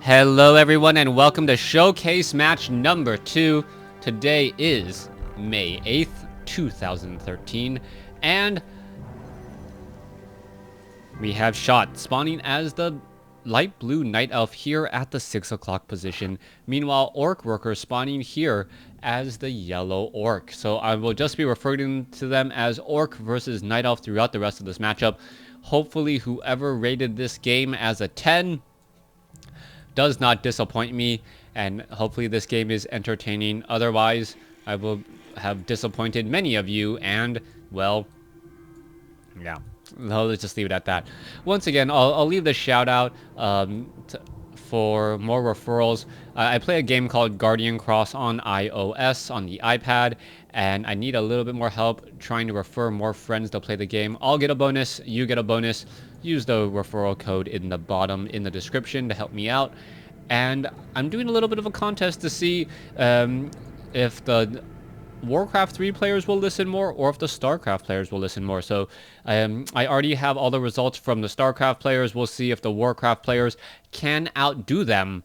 Hello everyone and welcome to Showcase Match number 2. Today is May 8th, 2013, and we have Shot spawning as the light blue Night Elf here at the 6 o'clock position. Meanwhile, Worker spawning here as the yellow Orc. So I will just be referring to them as Orc versus Night Elf throughout the rest of this matchup. Hopefully whoever rated this game as a 10 does not disappoint me, and hopefully this game is entertaining. Otherwise, I will have disappointed many of you, and, well, yeah. Let's just leave it at that. Once again, I'll leave the shout out for more referrals. I play a game called Guardian Cross on iOS on the iPad, and I need a little bit more help trying to refer more friends to play the game. I'll get a bonus, you get a bonus. Use the referral code in the bottom in the description to help me out. And I'm doing a little bit of a contest to see if the WarCraft 3 players will listen more or if the StarCraft players will listen more. So I already have all the results from the StarCraft players. We'll see if the WarCraft players can outdo them.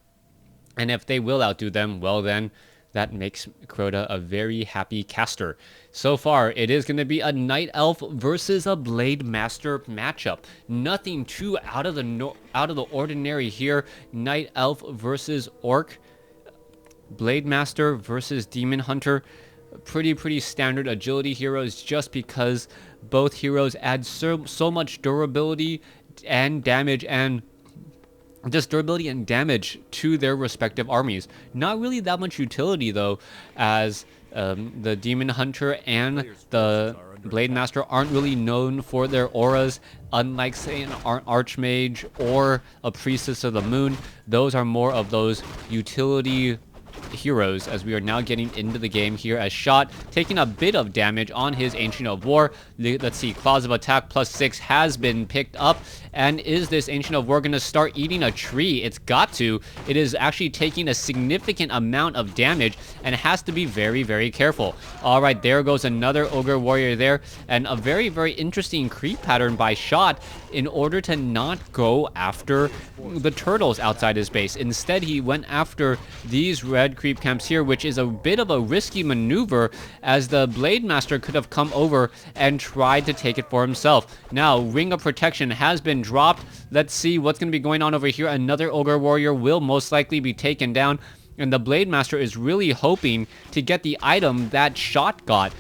And if they will outdo them, well then, that makes Crota a very happy caster. So far, it is going to be a Night Elf versus a Blade Master matchup. Nothing too out of the ordinary here. Night Elf versus Orc. Blade Master versus Demon Hunter. Pretty standard agility heroes, just because both heroes add so much durability and damage, and just durability and damage to their respective armies. Not really that much utility though, as the Demon Hunter and the Blade Master aren't really known for their auras, unlike say an Archmage or a Priestess of the Moon. Those are more of those utility heroes, as we are now getting into the game here as Shot taking a bit of damage on his Ancient of War. Let's see, Claws of Attack +6 has been picked up, and is this Ancient of War going to start eating a tree? It's got to. It is actually taking a significant amount of damage and has to be very careful. All right, there goes another Ogre Warrior there, and a very interesting creep pattern by Shot in order to not go after the turtles outside his base. Instead, he went after these red creep camps here, which is a bit of a risky maneuver, as the Blade Master could have come over and tried to take it for himself. Now, Ring of Protection has been dropped. Let's see what's going to be going on over here. Another Ogre Warrior will most likely be taken down, and the Blade Master is really hoping to get the item that Shot got.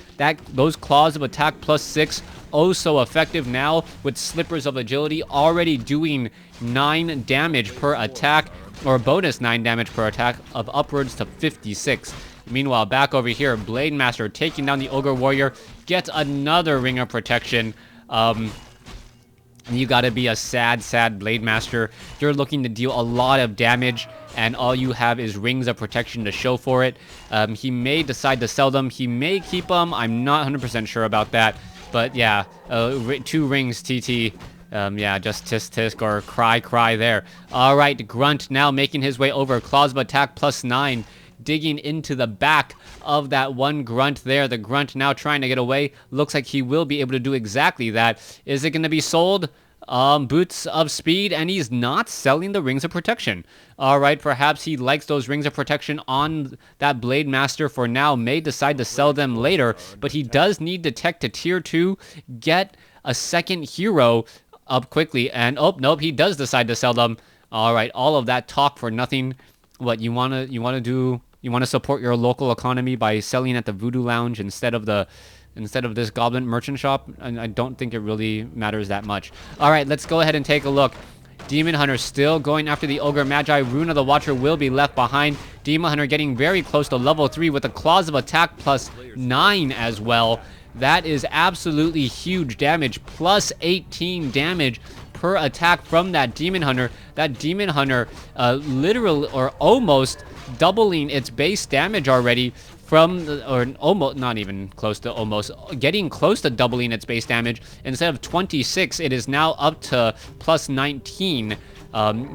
Those Claws of Attack +6, oh so effective now, with Slippers of Agility already doing 9 damage per attack, or bonus 9 damage per attack of upwards to 56. Meanwhile, back over here, Blade Master taking down the Ogre Warrior, gets another Ring of Protection. You gotta be a sad Blade Master. You're looking to deal a lot of damage, and all you have is Rings of Protection to show for it. He may decide to sell them. He may keep them. I'm not 100% sure about that. But yeah, 2 rings, TT. Yeah, just tisk or cry there. All right, Grunt now making his way over. Claws of Attack +9. Digging into the back of that one Grunt there. The Grunt now trying to get away. Looks like he will be able to do exactly that. Is it going to be sold? Boots of Speed, and he's not selling the Rings of Protection. All right, perhaps he likes those Rings of Protection on that Blade Master for now. May decide to sell them later, but he does need to tech to tier 2, get a second hero up quickly, and oh nope, he does decide to sell them. All right, all of that talk for nothing. What you want to support your local economy by selling at the Voodoo Lounge instead of this Goblin Merchant Shop? And I don't think it really matters that much. All right, let's go ahead and take a look. Demon Hunter still going after the Ogre Magi. Rune of the Watcher will be left behind. Demon Hunter getting very close to level 3 with the Claws of Attack +9 as well. That is absolutely huge damage. +18 damage per attack from that Demon Hunter. That Demon Hunter literally, or almost, doubling its base damage already or almost, not even close to almost, getting close to doubling its base damage. Instead of 26, it is now up to +19.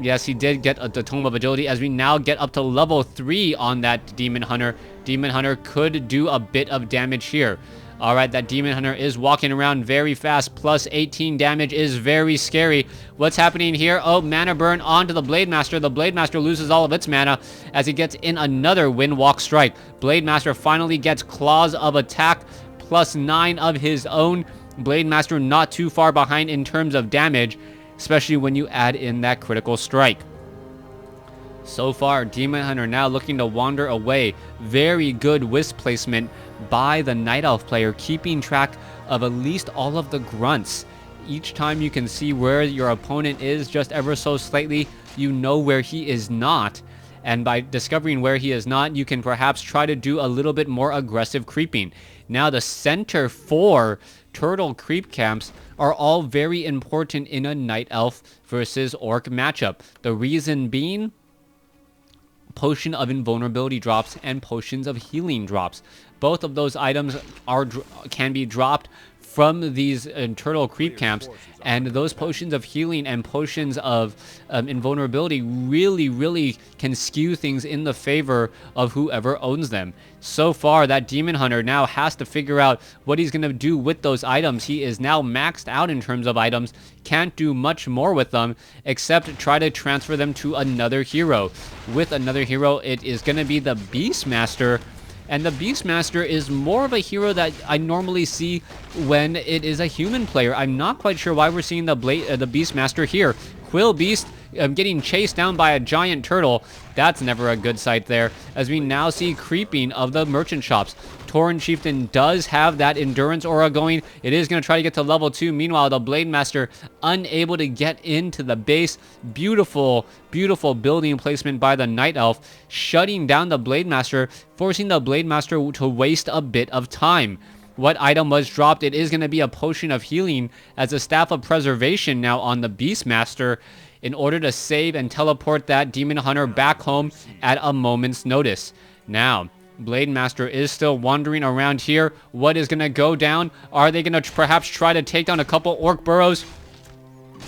Yes, he did get the Tome of Agility, as we now get up to level 3 on that Demon Hunter. Demon Hunter could do a bit of damage here. All right, that Demon Hunter is walking around very fast. Plus 18 damage is very scary. What's happening here? Oh, mana burn onto the Blade Master. The Blade Master loses all of its mana as he gets in another Windwalk Strike. Blade Master finally gets Claws of Attack, plus 9 of his own. Blade Master not too far behind in terms of damage, especially when you add in that critical strike. So far, Demon Hunter now looking to wander away. Very good wisp placement by the Night Elf player, keeping track of at least all of the grunts. Each time you can see where your opponent is just ever so slightly, you know where he is not. And by discovering where he is not, you can perhaps try to do a little bit more aggressive creeping. Now, the center 4 turtle creep camps are all very important in a Night Elf versus Orc matchup. The reason being, Potion of Invulnerability drops and Potions of Healing drops. Both of those items can be dropped from these turtle creep camps, and those Potions of Healing and Potions of Invulnerability really can skew things in the favor of whoever owns them. So far, that Demon Hunter now has to figure out what he's going to do with those items. He is now maxed out in terms of items, can't do much more with them except try to transfer them to another hero. With another hero, it is going to be the Beastmaster. And the Beastmaster is more of a hero that I normally see when it is a human player. I'm not quite sure why we're seeing the Beastmaster here. Quill Beast getting chased down by a giant turtle. That's never a good sight there, as we now see creeping of the merchant shops. Tauren Chieftain does have that endurance aura going. It is going to try to get to level 2. Meanwhile, the Blade Master unable to get into the base. Beautiful building placement by the Night Elf, shutting down the Blade Master, forcing the Blade Master to waste a bit of time. What item was dropped? It is going to be a Potion of Healing as a Staff of Preservation now on the Beastmaster, in order to save and teleport that Demon Hunter back home at a moment's notice. Now, Blade Master is still wandering around here. What is going to go down? Are they going to perhaps try to take down a couple Orc burrows?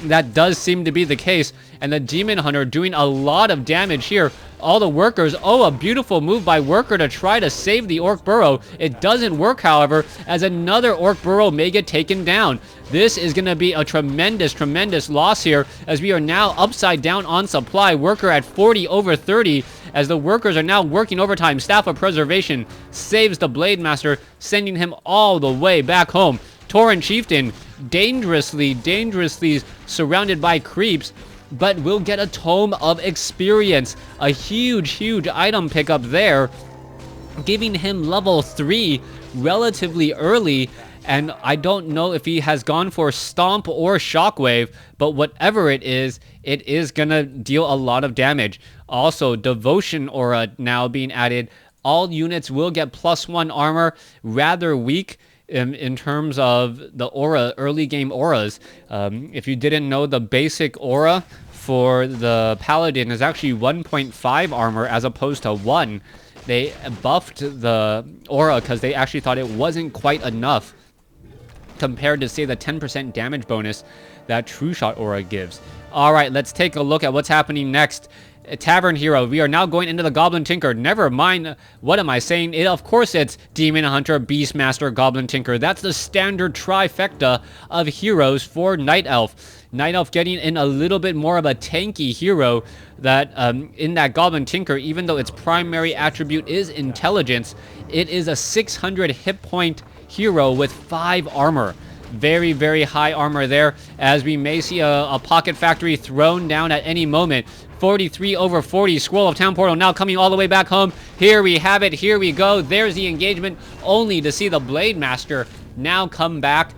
That does seem to be the case, and the Demon Hunter doing a lot of damage here. All the workers, oh, a beautiful move by Worker to try to save the Orc burrow. It doesn't work, however, as another Orc burrow may get taken down. This is going to be a tremendous loss here, as we are now upside down on supply. Worker at 40 over 30, as the workers are now working overtime. Staff of Preservation saves the Blade Master, sending him all the way back home. Tauren Chieftain dangerously surrounded by creeps, but will get a Tome of Experience. A huge item pickup there, giving him level 3 relatively early. And I don't know if he has gone for Stomp or Shockwave, but whatever it is gonna deal a lot of damage. Also, Devotion Aura now being added. All units will get +1 armor. Rather weak in terms of the aura, early game auras. If you didn't know, the basic aura for the Paladin is actually 1.5 armor as opposed to 1. They buffed the aura because they actually thought it wasn't quite enough compared to, say, the 10% damage bonus that True Shot aura gives. All right, let's take a look at what's happening next. Tavern Hero, we are now going into the Goblin Tinker. Never mind, what am I saying? Of course it's Demon Hunter, Beastmaster, Goblin Tinker. That's the standard trifecta of heroes for Night Elf. Night Elf getting in a little bit more of a tanky hero that in that Goblin Tinker, even though its primary attribute is intelligence, it is a 600 hit point hero with 5 armor. Very high armor there, as we may see a Pocket Factory thrown down at any moment. 43 over 40. Scroll of Town Portal now coming all the way back home. Here we have it. Here we go. There's the engagement, only to see the Blade Master now come back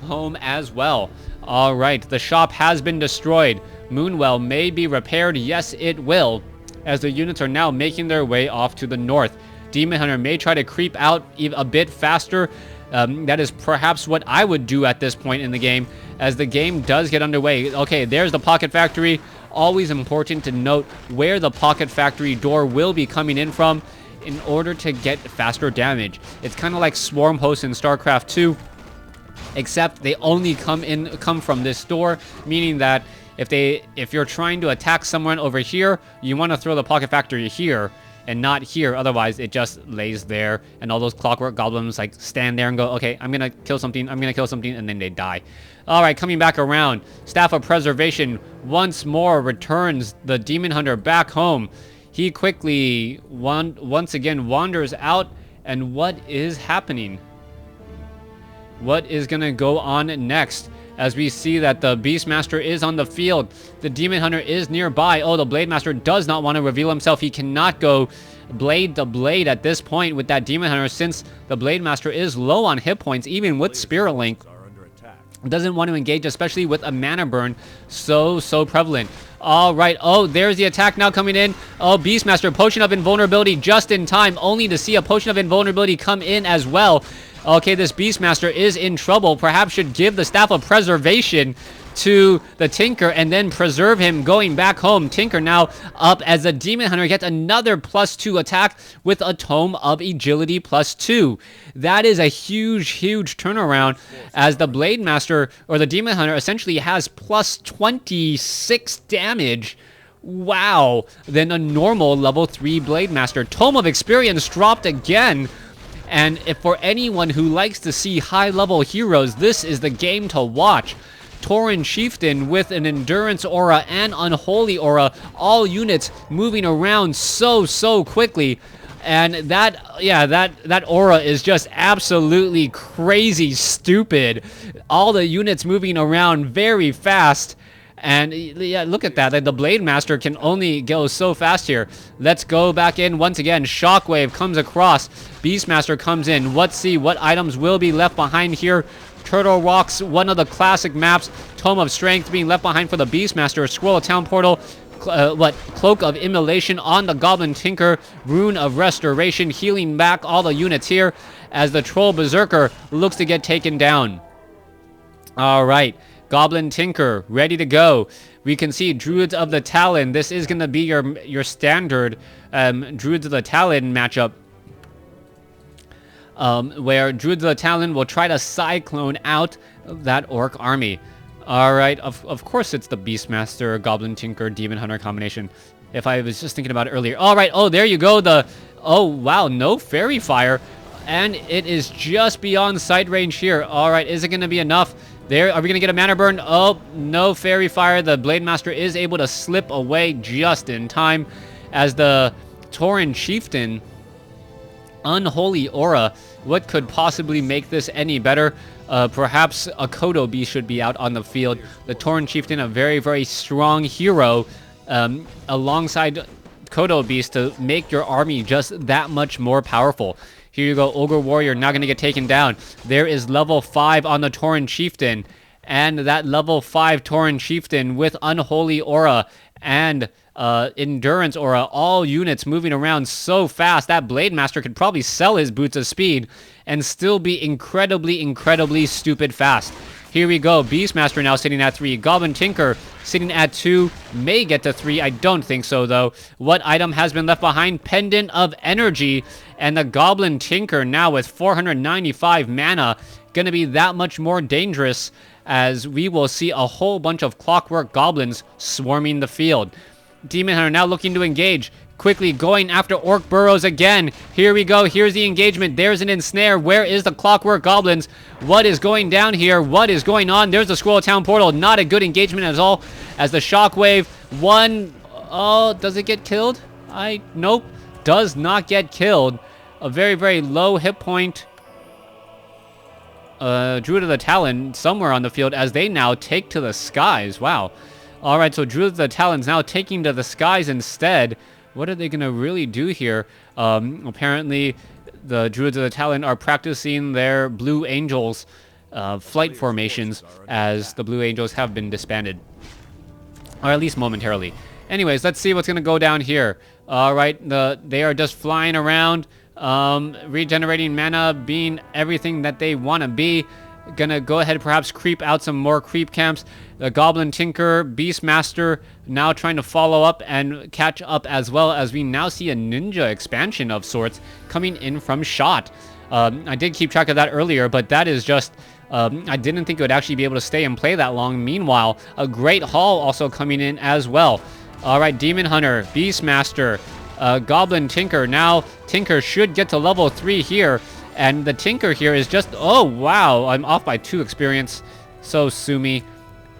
home as well. All right, the shop has been destroyed. Moonwell may be repaired. Yes, it will, as the units are now making their way off to the north. Demon Hunter may try to creep out a bit faster. That is perhaps what I would do at this point in the game, as the game does get underway. Okay, there's the Pocket Factory. Always important to note where the Pocket Factory door will be coming in from in order to get faster damage. It's kind of like Swarm Hosts in StarCraft 2, except they only come from this door, meaning that if you're trying to attack someone over here, you want to throw the Pocket Factory here. and not here. Otherwise, it just lays there, and all those clockwork goblins like stand there and go, okay, I'm gonna kill something, I'm gonna kill something, and then they die. All right, coming back around, Staff of Preservation once more returns the Demon Hunter back home. He quickly once again wanders out, and what is happening? What is gonna go on next? As we see that the Beastmaster is on the field. The Demon Hunter is nearby. Oh, the Blade Master does not want to reveal himself. He cannot go blade to blade at this point with that Demon Hunter, since the Blade Master is low on hit points, even with Spirit Link. Doesn't want to engage, especially with a mana burn so prevalent. All right. Oh, there's the attack now coming in. Oh, Beastmaster, Potion of Invulnerability just in time, only to see a Potion of Invulnerability come in as well. Okay, this Beastmaster is in trouble. Perhaps should give the Staff of Preservation to the Tinker and then preserve him going back home. Tinker now up as the Demon Hunter gets another +2 attack with a Tome of Agility +2. That is a huge turnaround, as the Blade Master, or the Demon Hunter, essentially has +26 damage. Wow, than a normal level 3 Blade Master. Tome of Experience dropped again. And if for anyone who likes to see high-level heroes, this is the game to watch. Tauren Chieftain with an Endurance Aura and Unholy Aura, all units moving around so quickly. And that aura is just absolutely crazy stupid. All the units moving around very fast. And yeah, look at that. The Blade Master can only go so fast here. Let's go back in once again. Shockwave comes across. Beastmaster comes in. Let's see what items will be left behind here. Turtle Rocks, one of the classic maps. Tome of Strength being left behind for the Beastmaster. Scroll of Town Portal. Cloak of Immolation on the Goblin Tinker. Rune of Restoration, healing back all the units here as the Troll Berserker looks to get taken down. All right. Goblin Tinker, ready to go. We can see Druids of the Talon. This is going to be your standard Druids of the Talon matchup, where Druids of the Talon will try to Cyclone out that Orc army. All right, of course it's the Beastmaster, Goblin Tinker, Demon Hunter combination. If I was just thinking about it earlier. All right, oh, there you go. Oh, wow, no Fairy Fire. And it is just beyond sight range here. All right, is it going to be enough? There, are we going to get a mana burn? Oh, no Fairy Fire. The Blade Master is able to slip away just in time as the Tauren Chieftain, Unholy Aura. What could possibly make this any better? Perhaps a Kodo Beast should be out on the field. The Tauren Chieftain, a very strong hero, alongside Kodo Beast to make your army just that much more powerful. Here you go, Ogre Warrior, now going to get taken down. There is level 5 on the Tauren Chieftain. And that level 5 Tauren Chieftain with Unholy Aura and Endurance Aura. All units moving around so fast. That Blade Master could probably sell his Boots of Speed and still be incredibly stupid fast. Here we go. Beastmaster now sitting at 3. Goblin Tinker sitting at 2. May get to 3. I don't think so, though. What item has been left behind? Pendant of Energy. And the Goblin Tinker now with 495 mana. Going to be that much more dangerous, as we will see a whole bunch of Clockwork Goblins swarming the field. Demon Hunter now looking to engage. Quickly going after Orc Burrows again. Here we go. Here's the engagement. There's an ensnare. Where is the Clockwork Goblins? What is going down here? What is going on? There's the Scroll of Town Portal. Not a good engagement at all. As the Shockwave, oh, does it get killed? Nope. Does not get killed. A very low hit point Druid of the Talon somewhere on the field, as they now take to the skies. Wow. All right, so Druid of the Talon's now taking to the skies instead. What are they going to really do here? Apparently, the Druids of the Talon are practicing their Blue Angels flight formations, as the Blue Angels have been disbanded. Or at least momentarily. Anyways, let's see what's going to go down here. All right, they are just flying around, regenerating mana, being everything that they want to be. Gonna go ahead, perhaps creep out some more creep camps. The Goblin Tinker, Beastmaster now trying to follow up and catch up, as well as we now see a ninja expansion of sorts coming in from Shot. I did keep track of that earlier, but that is just... I didn't think it would actually be able to stay and play that long. Meanwhile, a Great Hall also coming in as well. All right, Demon Hunter, Beastmaster, Goblin Tinker. Now Tinker should get to level 3 here. And the Tinker here is just, oh wow, I'm off by 2 experience. So sue me.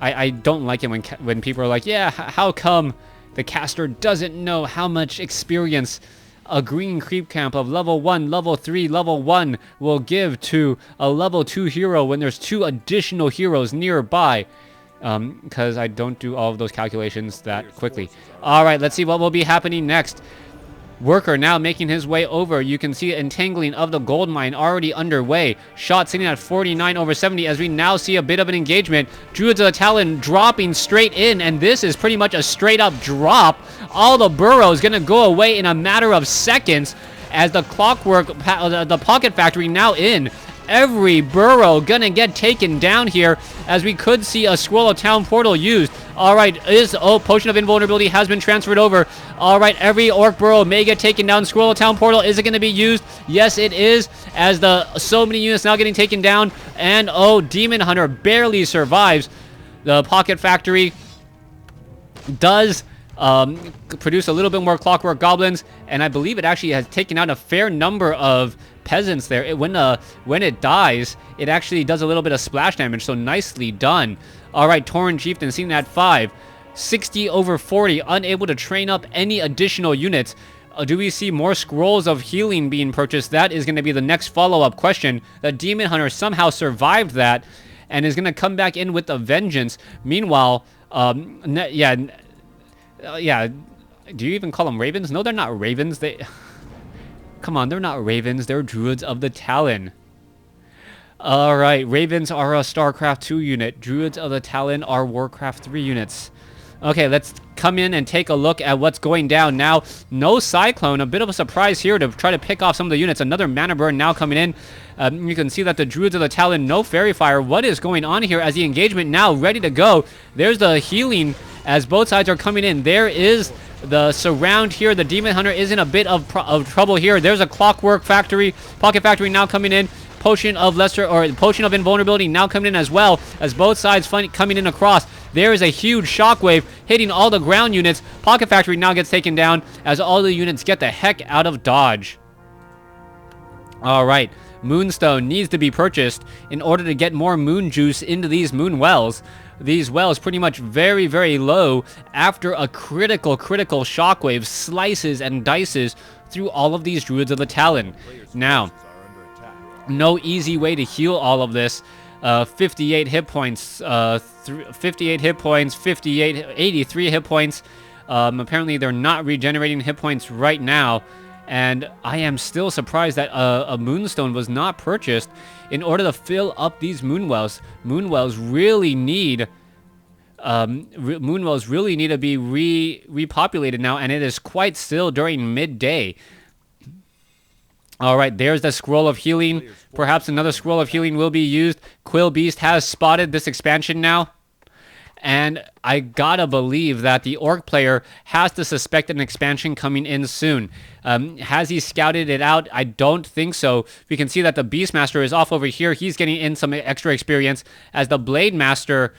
I don't like it when people are like, yeah, how come the caster doesn't know how much experience a green creep camp of level 1, level 3, level 1 will give to a level 2 hero when there's 2 additional heroes nearby. Because I don't do all of those calculations that quickly. Alright, let's see what will be happening next. Worker now making his way over. You can see entangling of the gold mine already underway. Shot sitting at 49/70 as we now see a bit of an engagement. Druids of the Talon dropping straight in, and this is pretty much a straight up drop. All the burrows gonna go away in a matter of seconds as the clockwork, the pocket factory now in. Every burrow gonna get taken down here as we could see a Scroll of Town portal used. Alright, Potion of Invulnerability has been transferred over. Alright, every orc burrow may get taken down. Scroll of Town portal, is it gonna be used? Yes, it is, as so many units now getting taken down. And Demon Hunter barely survives. The pocket factory does produce a little bit more clockwork goblins, and I believe it actually has taken out a fair number of peasants there. When it dies, it actually does a little bit of splash damage, so nicely done. Alright, Tauren Chieftain seen at 5. 60/40, unable to train up any additional units. Do we see more scrolls of healing being purchased? That is going to be the next follow-up question. The Demon Hunter somehow survived that and is going to come back in with a vengeance. Meanwhile, yeah, do you even call them ravens? No, they're not ravens. Come on, they're not ravens. They're Druids of the Talon. Alright, ravens are a StarCraft 2 unit. Druids of the Talon are WarCraft 3 units. Okay, let's come in and take a look at what's going down now. No Cyclone, a bit of a surprise here to try to pick off some of the units. Another Mana Burn now coming in. You can see that the Druids of the Talon, no Fairy Fire. What is going on here as the engagement now ready to go? There's the healing as both sides are coming in. There is the surround here. The Demon Hunter is in a bit of trouble here. There's a Clockwork Factory, Pocket Factory now coming in. Potion of Potion of Invulnerability now coming in as well, as both sides coming in across. There is a huge shockwave hitting all the ground units. Pocket Factory now gets taken down as all the units get the heck out of dodge. Alright, Moonstone needs to be purchased in order to get more moon juice into these moon wells. These wells pretty much very, very low after a critical shockwave slices and dices through all of these Druids of the Talon. Now, no easy way to heal all of this. 58 hit points, 58 hit points, 83 hit points. Apparently they're not regenerating hit points right now. And I am still surprised that a Moonstone was not purchased in order to fill up these Moonwells. Moonwells really need to be repopulated now, and it is quite still during midday. Alright, there's the Scroll of Healing. Perhaps another Scroll of Healing will be used. Quill Beast has spotted this expansion now. And I gotta believe that the Orc player has to suspect an expansion coming in soon. Has he scouted it out? I don't think so. We can see that the Beastmaster is off over here. He's getting in some extra experience as the Blade Master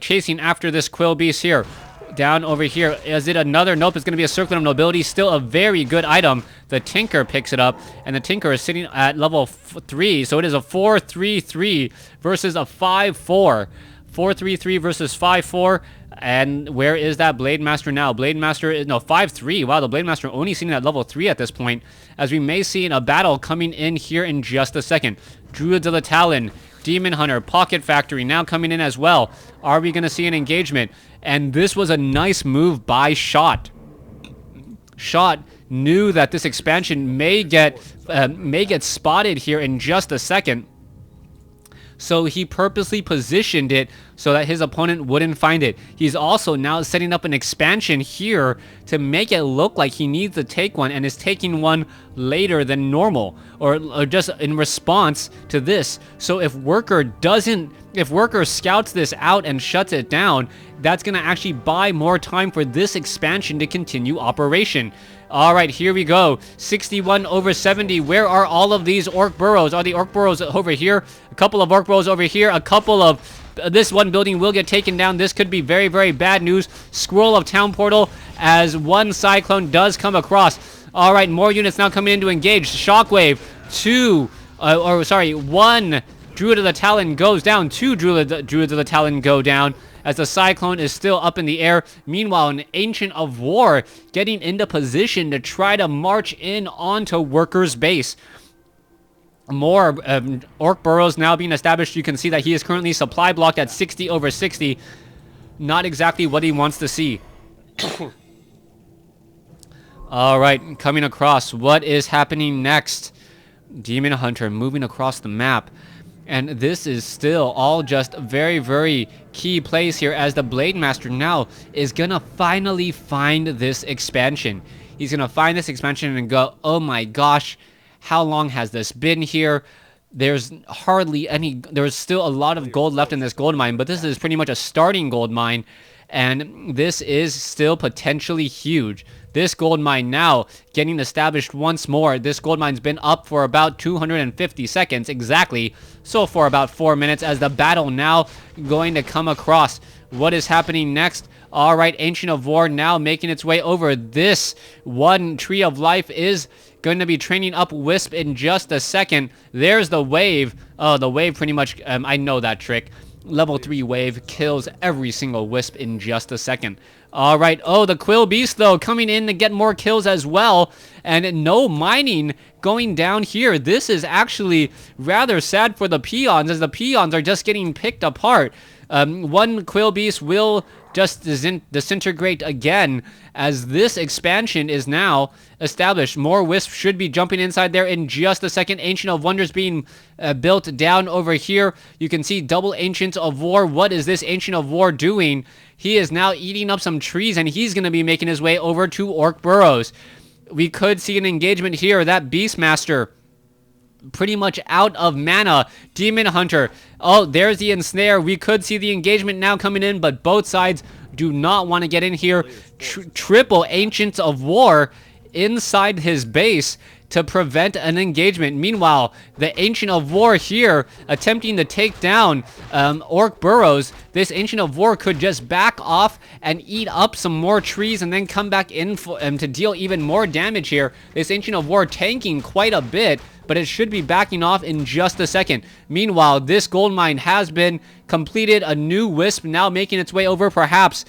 chasing after this Quill Beast here. Down over here. Is it another? Nope, it's going to be a Circlet of Nobility. Still a very good item. The Tinker picks it up, and the Tinker is sitting at level 3. So it is a 4-3-3 versus a 5-4. 4-3-3 versus 5-4. And where is that Blade Master now? Blade Master is, no, 5-3. Wow, the Blade Master only sitting at level 3 at this point, as we may see in a battle coming in here in just a second. Druids of the Talon, Demon Hunter, Pocket Factory now coming in as well. Are we going to see an engagement? And this was a nice move by Shot. Shot knew that this expansion may get spotted here in just a second. So he purposely positioned it so that his opponent wouldn't find it. He's also now setting up an expansion here to make it look like he needs to take one and is taking one later than normal, or just in response to this. So if Worker scouts this out and shuts it down, that's going to actually buy more time for this expansion to continue operation. Alright, here we go. 61/70. Where are all of these Orc burrows? Are the Orc burrows over here? A couple of Orc burrows over here. A couple of This one building will get taken down. This could be very, very bad news. Scroll of Town Portal as one Cyclone does come across. All right, more units now coming in to engage. Shockwave, one Druid of the Talon goes down. Two Druids of the Talon go down as the Cyclone is still up in the air. Meanwhile, an Ancient of War getting into position to try to march in onto Worker's base. More Orc burrows now being established. You can see that he is currently supply blocked at 60 over 60. Not exactly what he wants to see. All right, coming across. What is happening next? Demon Hunter moving across the map. And this is still all just very, very key plays here as the Blade Master now is going to finally find this expansion. He's going to find this expansion and go, oh my gosh, how long has this been here? There's hardly any, there's still a lot of gold left in this gold mine, but this is pretty much a starting gold mine. And this is still potentially huge. This gold mine now getting established once more. This gold mine's been up for about 250 seconds exactly. So for about 4 minutes as the battle now going to come across. What is happening next? All right, Ancient of War now making its way over. This one Tree of Life is going to be training up Wisp in just a second. There's the wave. Oh, the wave pretty much, I know that trick. Level 3 wave kills every single Wisp in just a second. All right. Oh, the Quill Beast, though, coming in to get more kills as well. And no mining going down here. This is actually rather sad for the peons, as the peons are just getting picked apart. One Quill Beast will just disintegrate again as this expansion is now established. More Wisps should be jumping inside there in just a second. Ancient of Wonders being built down over here. You can see double Ancient of War. What is this Ancient of War doing? He is now eating up some trees, and he's going to be making his way over to Orc Burrows. We could see an engagement here. That Beastmaster pretty much out of mana. Demon Hunter. Oh, there's the ensnare. We could see the engagement now coming in, but both sides do not want to get in here. Triple Ancients of War inside his base to prevent an engagement. Meanwhile, the Ancient of War here attempting to take down Orc Burrows. This Ancient of War could just back off and eat up some more trees and then come back in to deal even more damage here. This Ancient of War tanking quite a bit, but it should be backing off in just a second. Meanwhile, this gold mine has been completed. A new Wisp now making its way over, perhaps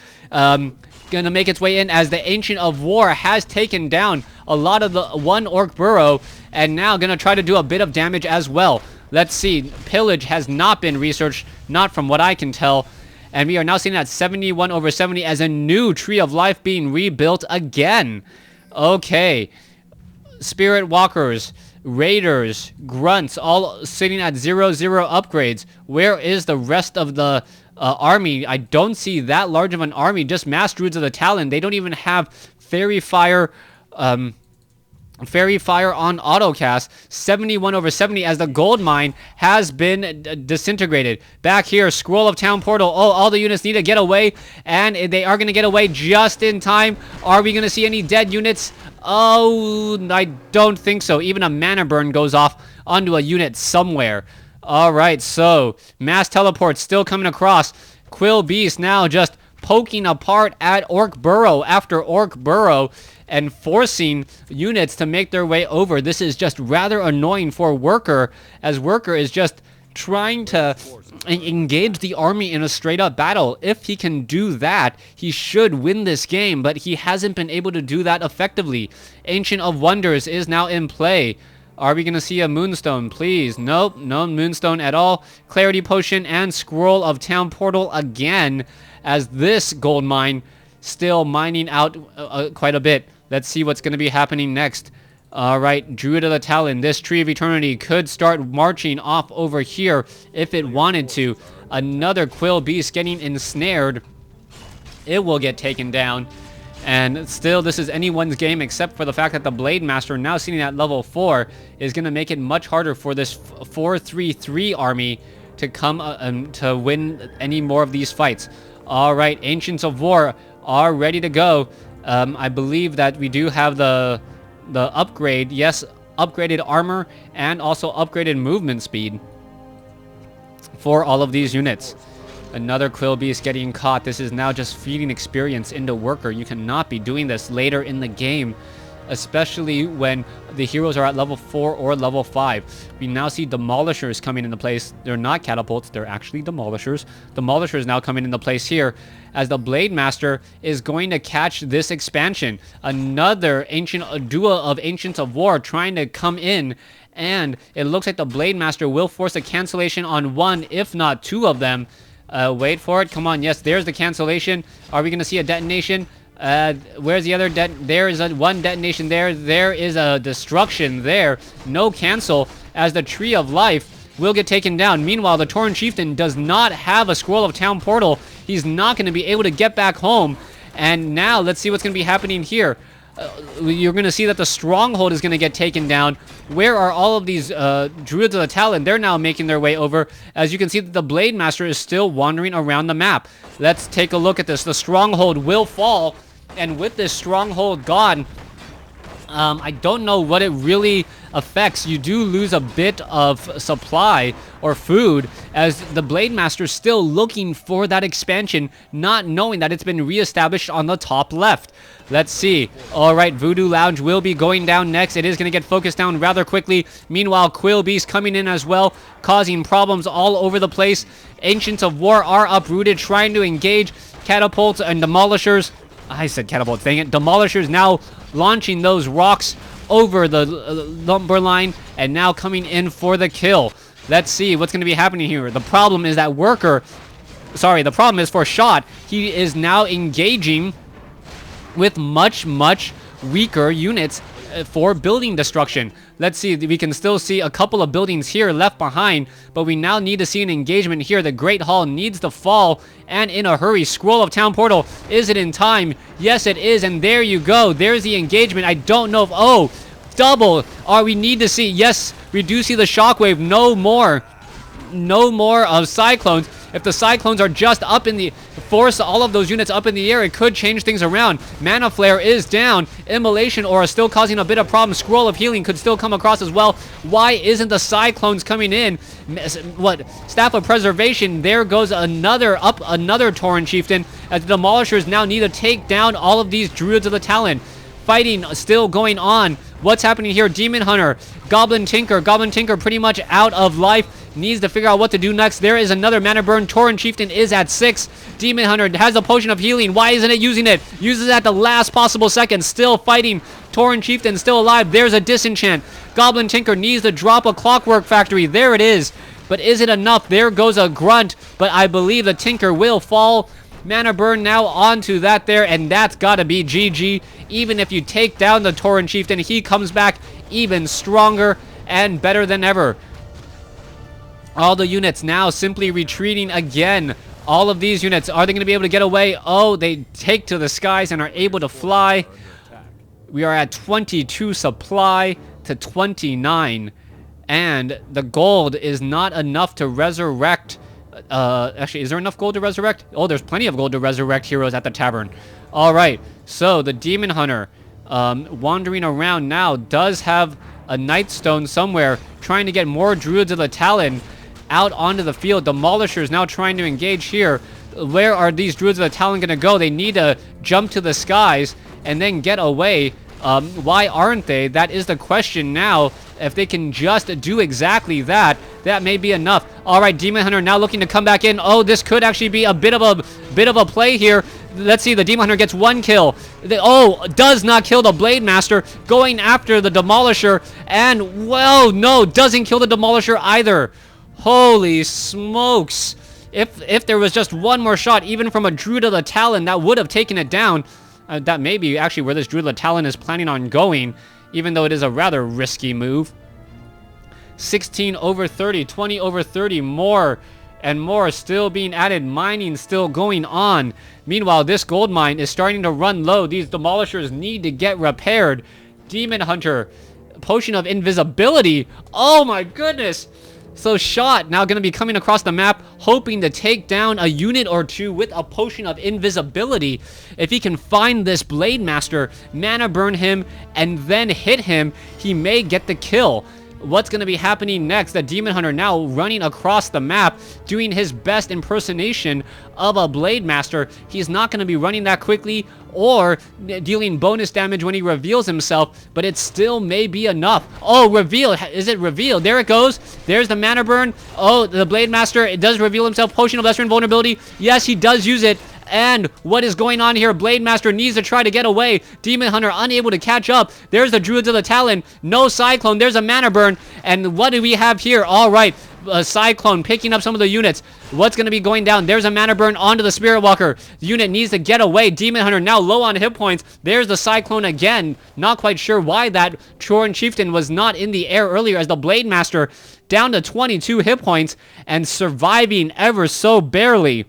gonna make its way in as the Ancient of War has taken down a lot of the one Orc Burrow and now gonna try to do a bit of damage as well. Let's see. Pillage has not been researched, not from what I can tell. And we are now seeing at 71 over 70 as a new Tree of Life being rebuilt again. Okay. Spirit Walkers, Raiders, Grunts, all sitting at 0-0 upgrades. Where is the rest of the army? I don't see that large of an army. Just Mass Druids of the Talon. They don't even have Fairy Fire on autocast. 71 over 70 as the gold mine has been disintegrated. Back here, Scroll of Town Portal. Oh, all the units need to get away, and they are going to get away just in time. Are we going to see any dead units? Oh, I don't think so. Even a mana burn goes off onto a unit somewhere. All right, so mass teleport still coming across. Quill Beast now just poking apart at Orc Burrow after Orc Burrow and forcing units to make their way over. This is just rather annoying for Worker, as Worker is just trying to engage the army in a straight-up battle. If he can do that, he should win this game, but he hasn't been able to do that effectively. Ancient of Wonders is now in play. Are we going to see a Moonstone? Please. Nope, no Moonstone at all. Clarity Potion and Scroll of Town Portal again, as this gold mine still mining out quite a bit. Let's see what's going to be happening next. All right, Druid of the Talon. This Tree of Eternity could start marching off over here if it wanted to. Another Quill Beast getting ensnared. It will get taken down. And still, this is anyone's game except for the fact that the Blade Master, now sitting at level 4, is going to make it much harder for this 4-3-3 army to come to win any more of these fights. All right, Ancients of War are ready to go. I believe that we do have the upgrade. Yes, upgraded armor and also upgraded movement speed for all of these units. Another Quill Beast getting caught. This is now just feeding experience into Worker. You cannot be doing this later in the game, especially when the heroes are at level 4 or level 5. We now see Demolishers coming into place. They're not catapults, they're actually Demolishers. Demolishers now coming into place here as the Blade Master is going to catch this expansion. Another duo of Ancients of War trying to come in, and it looks like the Blade Master will force a cancellation on one, if not two of them. Wait for it. Come on. Yes, there's the cancellation. Are we going to see a detonation? Where's the other there is one detonation there. There is a destruction there. No cancel as the Tree of Life will get taken down. Meanwhile, the Tauren Chieftain does not have a Scroll of Town Portal. He's not going to be able to get back home. And now let's see what's going to be happening here. You're going to see that the Stronghold is going to get taken down. Where are all of these Druids of the Talon? They're now making their way over. As you can see, that the Blade Master is still wandering around the map. Let's take a look at this. The Stronghold will fall. And with this Stronghold gone, I don't know what it really affects. You do lose a bit of supply or food as the Blade Master is still looking for that expansion, not knowing that it's been reestablished on the top left. Let's see. All right, Voodoo Lounge will be going down next. It is going to get focused down rather quickly. Meanwhile, Quill Beast coming in as well, causing problems all over the place. Ancients of War are uprooted, trying to engage catapults and demolishers. I said catapults, dang it. Demolishers now launching those rocks over the lumber line and now coming in for the kill. Let's see what's going to be happening here. The problem is that the problem is for Shot. He is now engaging with much weaker units for building destruction. Let's see, we can still see a couple of buildings here left behind, but we now need to see an engagement here. The Great Hall needs to fall, and in a hurry. Scroll of Town Portal, is it in time? Yes, it is, and there you go. There's the engagement. I don't know if, double. We need to see, yes, we do see the Shockwave. No more of Cyclones. If the Cyclones are just up in the force, all of those units up in the air, it could change things around. Mana Flare is down. Immolation Aura still causing a bit of problem. Scroll of Healing could still come across as well. Why isn't the Cyclones coming in? Staff of Preservation. There goes another Tauren Chieftain, as the Demolishers now need to take down all of these Druids of the Talon. Fighting still going on. What's happening here? Demon Hunter, Goblin Tinker pretty much out of life. Needs to figure out what to do next. There is another mana burn. Tauren Chieftain is at 6. Demon Hunter has a potion of healing. Why isn't it using it? Uses it at the last possible second. Still fighting. Tauren Chieftain still alive. There's a disenchant. Goblin Tinker needs to drop a Clockwork Factory. There it is. But is it enough? There goes a grunt. But I believe the Tinker will fall. Mana burn now onto that there. And that's got to be GG. Even if you take down the Tauren Chieftain, he comes back even stronger and better than ever. All the units now simply retreating again. All of these units, are they going to be able to get away? Oh, they take to the skies and are able to fly. We are at 22 supply to 29. And the gold is not enough to resurrect. Actually, is there enough gold to resurrect? Oh, there's plenty of gold to resurrect heroes at the tavern. All right, so the Demon Hunter wandering around now does have a Nightstone somewhere, trying to get more Druids of the Talon out onto the field. Demolishers now trying to engage here. Where are these Druids of the Talon going to go? They need to jump to the skies and then get away. Why aren't they? That is the question now. If they can just do exactly that, that may be enough. All right, Demon Hunter now looking to come back in. Oh, this could actually be a bit of a play here. Let's see, the Demon Hunter gets one kill. Does not kill the Blade Master, going after the Demolisher, and, well, no, doesn't kill the Demolisher either. Holy smokes. If there was just one more shot, even from a Druid of the Talon, that would have taken it down. That may be actually where this Druid of the Talon is planning on going, even though it is a rather risky move. 16 over 30, 20 over 30, more and more still being added. Mining still going on. Meanwhile, this gold mine is starting to run low. These Demolishers need to get repaired. Demon Hunter, Potion of Invisibility. Oh my goodness. So Shot now going to be coming across the map, hoping to take down a unit or two with a Potion of Invisibility. If he can find this Blade Master, mana burn him, and then hit him, he may get the kill. What's going to be happening next? The Demon Hunter now running across the map, doing his best impersonation of a Blade Master. He's not going to be running that quickly or dealing bonus damage when he reveals himself, but it still may be enough. Oh, reveal. Is it revealed? There it goes. There's the mana burn. Oh, the Blade Master, it does reveal himself. Potion of Lesser Invulnerability. Yes, he does use it. And what is going on here? Blade Master needs to try to get away. Demon Hunter unable to catch up. There's the Druids of the Talon. No Cyclone. There's a mana burn. And what do we have here? All right. A Cyclone picking up some of the units. What's going to be going down? There's a mana burn onto the Spirit Walker. The unit needs to get away. Demon Hunter now low on hit points. There's the Cyclone again. Not quite sure why that Choran Chieftain was not in the air earlier, as the Blade Master down to 22 hit points and surviving ever so barely.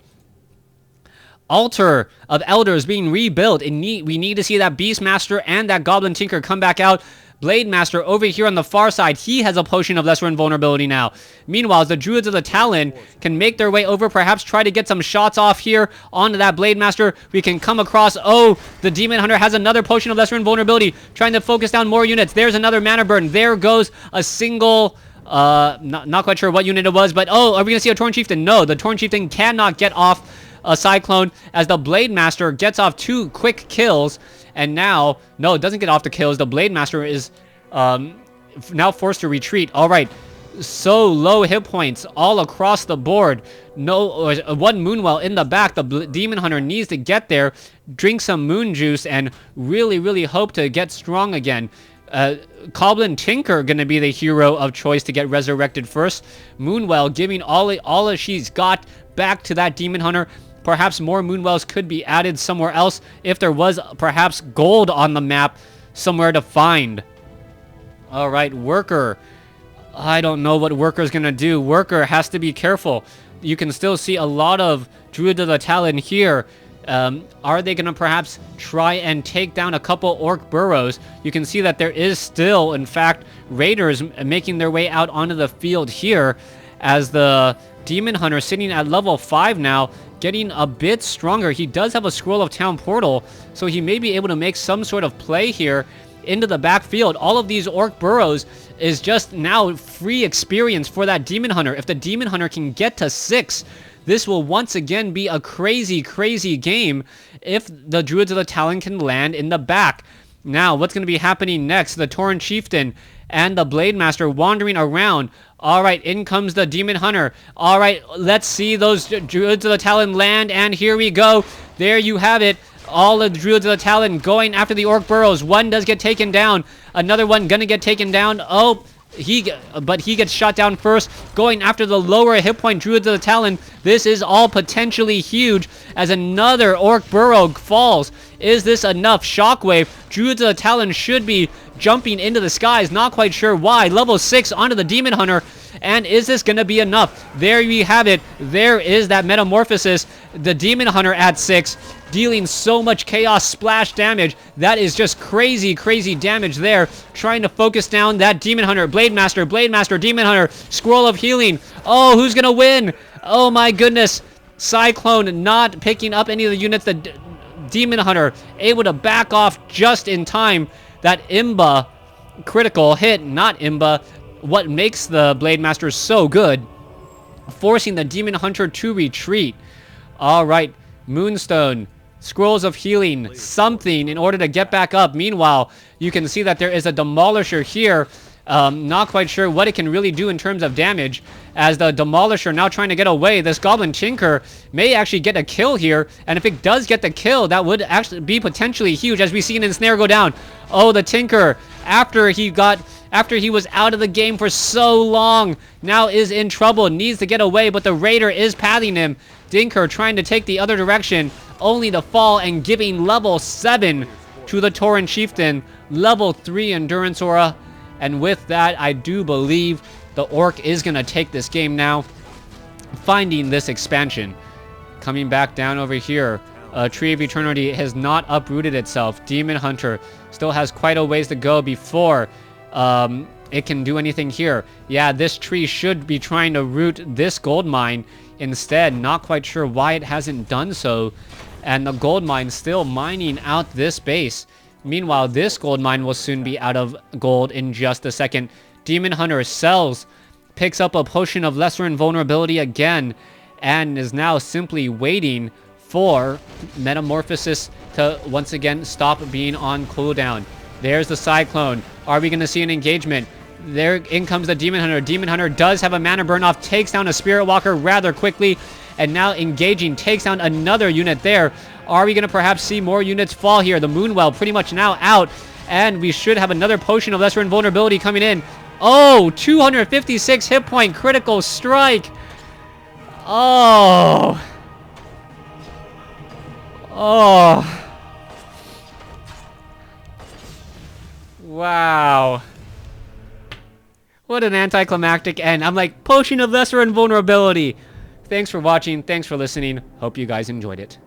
Altar of Elders being rebuilt. We need to see that Beastmaster and that Goblin Tinker come back out. Blade Master over here on the far side, he has a Potion of Lesser Invulnerability now. Meanwhile, the Druids of the Talon can make their way over, perhaps try to get some shots off here onto that Blade Master. We can come across, oh, the Demon Hunter has another Potion of Lesser Invulnerability, trying to focus down more units. There's another mana burn. There goes a single... not quite sure what unit it was, but oh, are we gonna see a Torn Chieftain? No, the Torn Chieftain cannot get off a Cyclone, as the Blade Master gets off 2 quick kills, and now, no, it doesn't get off the kills. The Blade Master is now forced to retreat. All right, so low hit points all across the board. No, one Moonwell in the back. The Demon Hunter needs to get there, drink some moon juice, and really hope to get strong again. Goblin Tinker gonna be the hero of choice to get resurrected first. Moonwell giving all that she's got back to that Demon Hunter. Perhaps more Moonwells could be added somewhere else if there was perhaps gold on the map somewhere to find. All right, Worker. I don't know what Worker's gonna do. Worker has to be careful. You can still see a lot of Druids of the Talon here. Are they going to perhaps try and take down a couple Orc burrows? You can see that there is still, in fact, Raiders making their way out onto the field here, as the Demon Hunter sitting at level 5 now, getting a bit stronger. He does have a Scroll of Town Portal, so he may be able to make some sort of play here into the backfield. All of these Orc burrows is just now free experience for that Demon Hunter. If the Demon Hunter can get to 6, this will once again be a crazy game if the Druids of the Talon can land in the back. Now, what's going to be happening next? The Tauren Chieftain and the Blade Master wandering around. All right, in comes the Demon Hunter. All right, let's see those Druids of the Talon land, and here we go. There you have it. All the Druids of the Talon going after the Orc burrows. One does get taken down. Another one gonna get taken down. Oh, but he gets shot down first, going after the lower hit point Druids of the Talon. This is all potentially huge as another Orc burrow falls. Is this enough? Shockwave. Druids of the Talon should be jumping into the skies. Not quite sure why. Level 6 onto the Demon Hunter. And is this going to be enough? There you have it. There is that metamorphosis. The Demon Hunter at 6, dealing so much chaos splash damage. That is just crazy damage there. Trying to focus down that Demon Hunter. Blade Master, Demon Hunter. Scroll of Healing. Oh, who's going to win? Oh my goodness. Cyclone not picking up any of the units. The Demon Hunter able to back off just in time. That Imba critical hit, not Imba. What makes the Blade Master so good, forcing the Demon Hunter to retreat. All right, Moonstone, Scrolls of Healing, something in order to get back up. Meanwhile, you can see that there is a Demolisher here. Not quite sure what it can really do in terms of damage, as the Demolisher now trying to get away. This Goblin Tinker may actually get a kill here, and if it does get the kill, that would actually be potentially huge, as we see an Ensnare go down. Oh, the Tinker, after he was out of the game for so long, now is in trouble, needs to get away, but the Raider is pathing him. Dinker trying to take the other direction, only to fall and giving level 7 to the Tauren Chieftain, level 3 Endurance Aura. And with that, I do believe the Orc is going to take this game now, finding this expansion. Coming back down over here, Tree of Eternity has not uprooted itself. Demon Hunter still has quite a ways to go before it can do anything here. Yeah, this tree should be trying to root this gold mine instead. Not quite sure why it hasn't done so. And the gold mine still mining out this base. Meanwhile, this gold mine will soon be out of gold in just a second. Demon Hunter sells, picks up a potion of lesser invulnerability again, and is now simply waiting for Metamorphosis to once again stop being on cooldown. There's the Cyclone. Are we going to see an engagement? There in comes the Demon Hunter. Demon Hunter does have a mana burn off, takes down a Spirit Walker rather quickly, and now engaging, takes down another unit there. Are we going to perhaps see more units fall here? The Moonwell pretty much now out, and we should have another potion of lesser invulnerability coming in. Oh, 256 hit point critical strike. Oh. Oh. Wow. What an anticlimactic end. I'm like, potion of lesser invulnerability. Thanks for watching. Thanks for listening. Hope you guys enjoyed it.